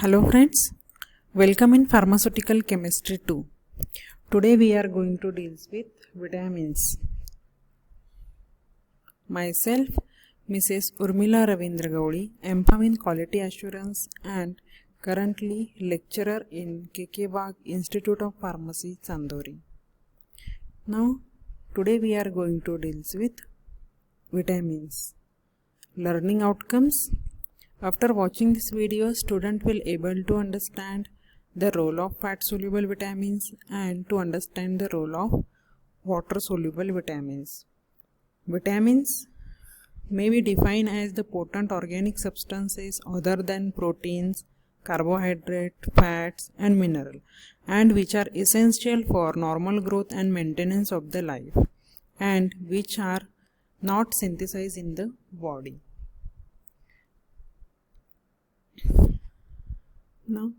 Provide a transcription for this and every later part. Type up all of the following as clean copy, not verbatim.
Hello friends, welcome in Pharmaceutical Chemistry 2. Today we are going to deal with vitamins. Myself, Mrs. Urmila Ravindra Gaudi, MPharm in Quality Assurance and currently lecturer in KK Bagh Institute of Pharmacy, Chandori. Now, today we are going to deal with vitamins. Learning outcomes. After watching this video, student will able to understand the role of fat-soluble vitamins and to understand the role of water-soluble vitamins. Vitamins may be defined as the potent organic substances other than proteins, carbohydrate, fats and mineral, and which are essential for normal growth and maintenance of the life, and which are not synthesized in the body. Now,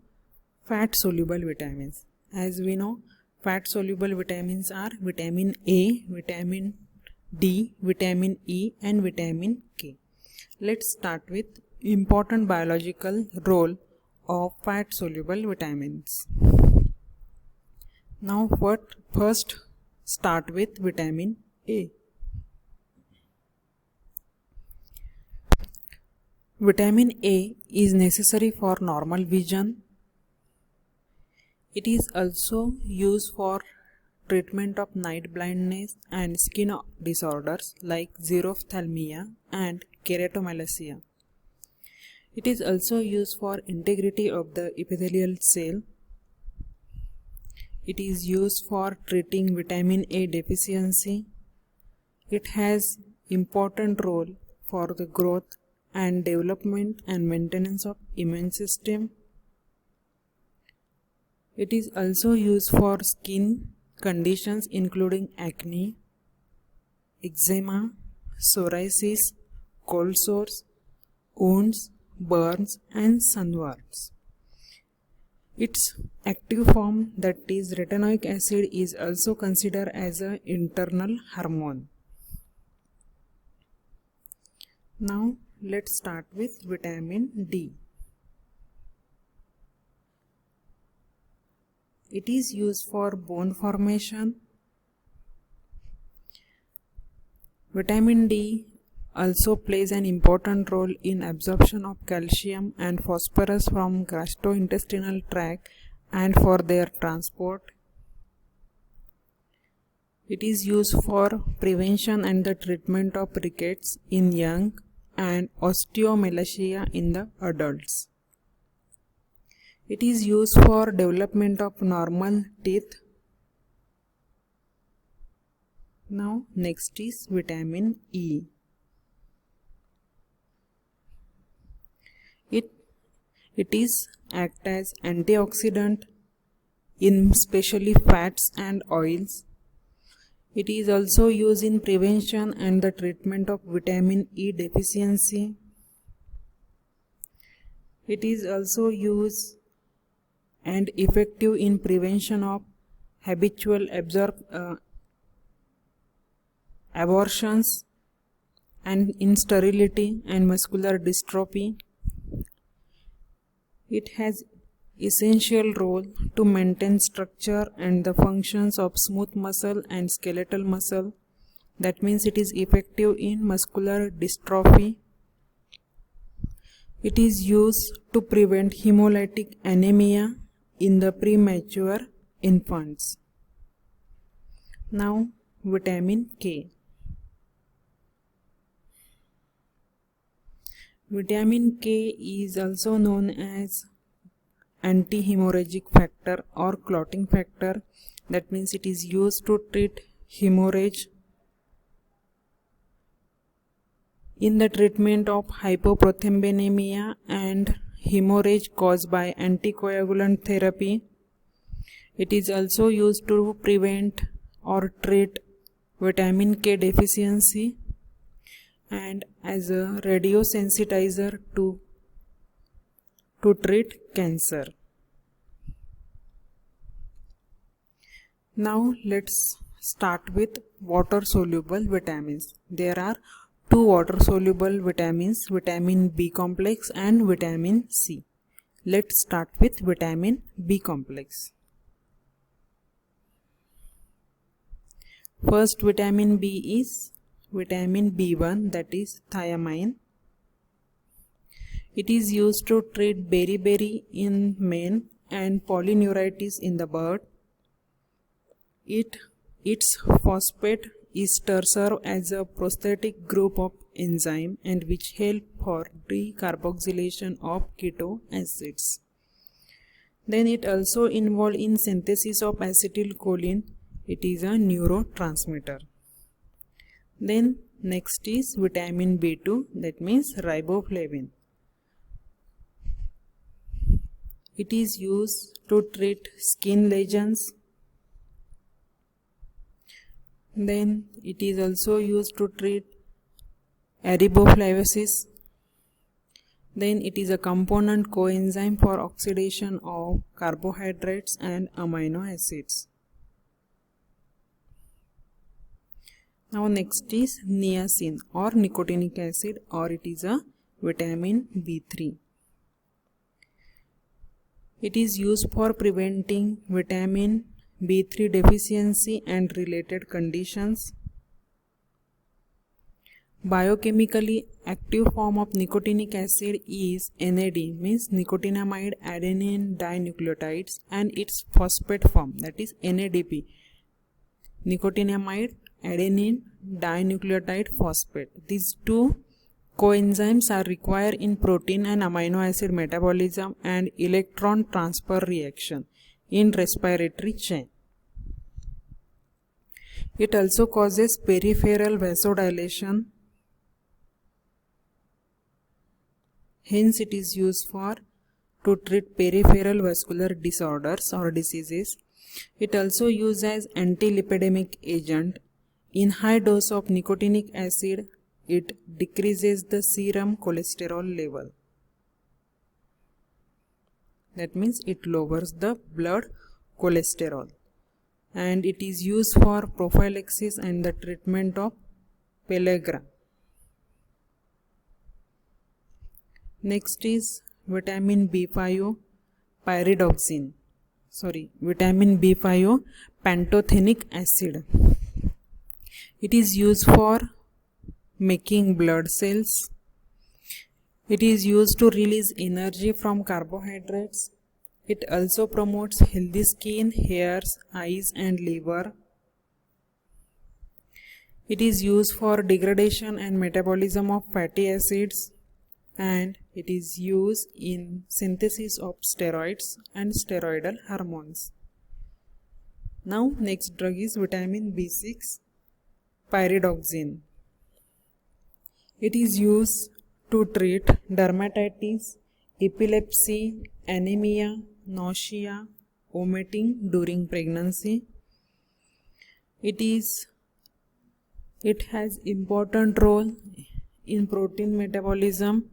fat-soluble vitamins. As we know, fat-soluble vitamins are vitamin A, vitamin D, vitamin E and vitamin K. Let's start with important biological role of fat-soluble vitamins. Now, first start with vitamin A. Vitamin A is necessary for normal vision. It is also used for treatment of night blindness and skin disorders like xerophthalmia and keratomalacia. It is also used for integrity of the epithelial cell. It is used for treating vitamin A deficiency. It has important role for the growth and development and maintenance of immune system. It is also used for skin conditions including acne, eczema, psoriasis, cold sores, wounds, burns and sunburns. Its active form, that is retinoic acid, is also considered as an internal hormone. Now let's start with vitamin D. It is used for bone formation. Vitamin D also plays an important role in absorption of calcium and phosphorus from gastrointestinal tract and for their transport. It is used for prevention and the treatment of rickets in young and osteomalacia in the adults. It is used for development of normal teeth. Now next is vitamin E. It is act as antioxidant in especially fats and oils. It is also used in prevention and the treatment of vitamin E deficiency. It is also used and effective in prevention of habitual abortions and insterility and muscular dystrophy. It has essential role to maintain structure and the functions of smooth muscle and skeletal muscle. That means it is effective in muscular dystrophy. It is used to prevent hemolytic anemia in the premature infants. Now vitamin K. Vitamin K is also known as anti-hemorrhagic factor or clotting factor. That means it is used to treat hemorrhage. In the treatment of hypoprothrombonemia and hemorrhage caused by anticoagulant therapy. It is also used to prevent or treat vitamin K deficiency and as a radiosensitizer to treat cancer. Now let's start with water soluble vitamins. There are two water soluble vitamins, vitamin B complex and vitamin C. Let's start with vitamin B complex. First vitamin B is vitamin B1, that is thiamine. It is used to treat beriberi in men and polyneuritis in the bird. Its phosphate ester serve as a prosthetic group of enzyme and which help for decarboxylation of keto acids. Then it also involved in synthesis of acetylcholine. It is a neurotransmitter. Then next is vitamin B2, that means riboflavin. It is used to treat skin lesions. Then it is also used to treat erybophlaviosis. Then it is a component coenzyme for oxidation of carbohydrates and amino acids. Now next is niacin or nicotinic acid, or it is a vitamin B3. It is used for preventing vitamin B3 deficiency and related conditions. Biochemically active form of nicotinic acid is NAD, means nicotinamide adenine dinucleotides, and its phosphate form, that is NADP, nicotinamide adenine dinucleotide phosphate. These two coenzymes are required in protein and amino acid metabolism and electron transfer reaction in respiratory chain. It also causes peripheral vasodilation. Hence it is used to treat peripheral vascular disorders or diseases. It also used as antilipidemic agent. In high dose of nicotinic acid, it decreases the serum cholesterol level. That means it lowers the blood cholesterol. And it is used for prophylaxis and the treatment of pellagra. Next is vitamin B5 pyridoxine. Vitamin B5 pantothenic acid. It is used for making blood cells. It is used to release energy from carbohydrates. It also promotes healthy skin, hairs, eyes and liver. It is used for degradation and metabolism of fatty acids, and it is used in synthesis of steroids and steroidal hormones. Now next drug is vitamin B6 pyridoxine. It is used to treat dermatitis, epilepsy, anemia, nausea, vomiting during pregnancy. It has important role in protein metabolism,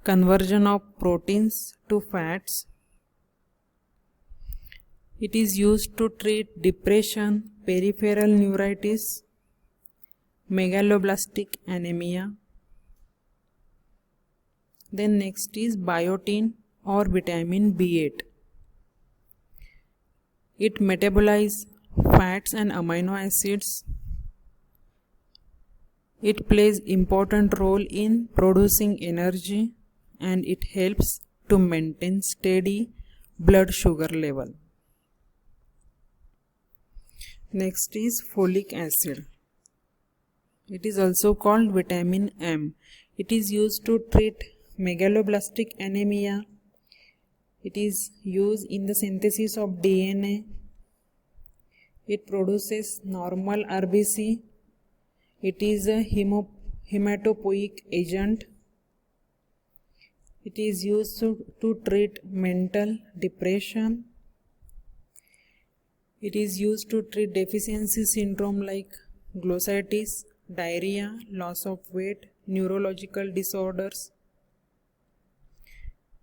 conversion of proteins to fats. It is used to treat depression, peripheral neuritis, megaloblastic anemia. Then next is biotin or vitamin B8. It metabolizes fats and amino acids. It plays important role in producing energy, and it helps to maintain steady blood sugar level. Next is folic acid. It is also called vitamin M. It is used to treat megaloblastic anemia. It is used in the synthesis of DNA. It produces normal RBC. It is a hematopoietic agent. It is used to treat mental depression. It is used to treat deficiency syndrome like glossitis, diarrhea, loss of weight, neurological disorders.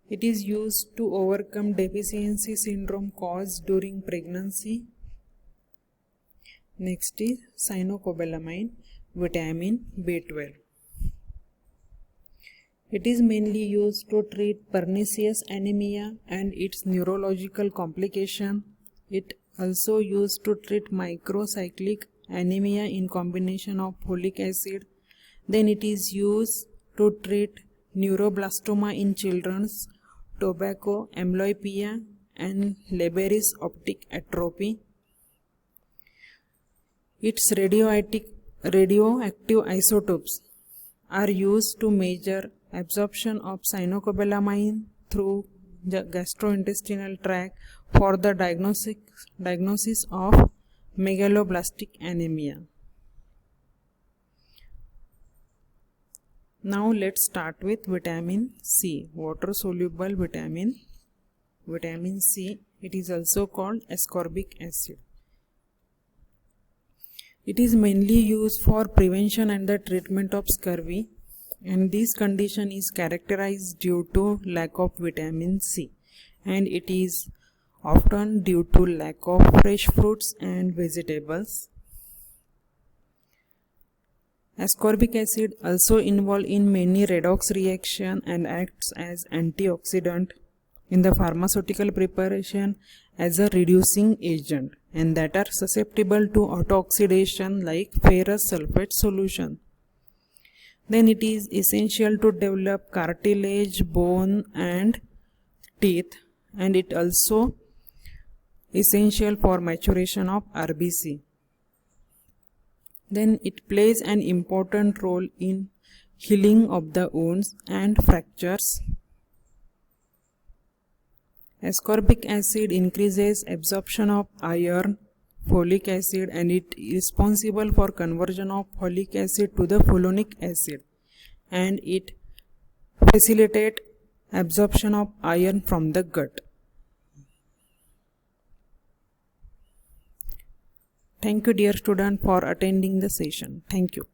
It is used to overcome deficiency syndrome caused during pregnancy. Next is cyanocobalamin, vitamin B12. It is mainly used to treat pernicious anemia and its neurological complication. It also used to treat microcyclic anemia in combination of folic acid. Then it is used to treat neuroblastoma in children, tobacco amblyopia, and Leber's optic atrophy. Its radioactive isotopes are used to measure absorption of cyanocobalamin through the gastrointestinal tract for the diagnosis of megaloblastic anemia. Now let's start with vitamin C, water soluble vitamin C. It is also called ascorbic acid. It is mainly used for prevention and the treatment of scurvy, and this condition is characterized due to lack of vitamin C, and it is often due to lack of fresh fruits and vegetables. Ascorbic acid also involved in many redox reactions and acts as antioxidant in the pharmaceutical preparation as a reducing agent, and that are susceptible to autooxidation like ferrous sulfate solution. Then it is essential to develop cartilage, bone and teeth, and it also essential for maturation of RBC. Then it plays an important role in healing of the wounds and fractures. Ascorbic acid increases absorption of iron, folic acid, and it is responsible for conversion of folic acid to the folinic acid, and it facilitates absorption of iron from the gut. Thank you, dear student, for attending the session. Thank you.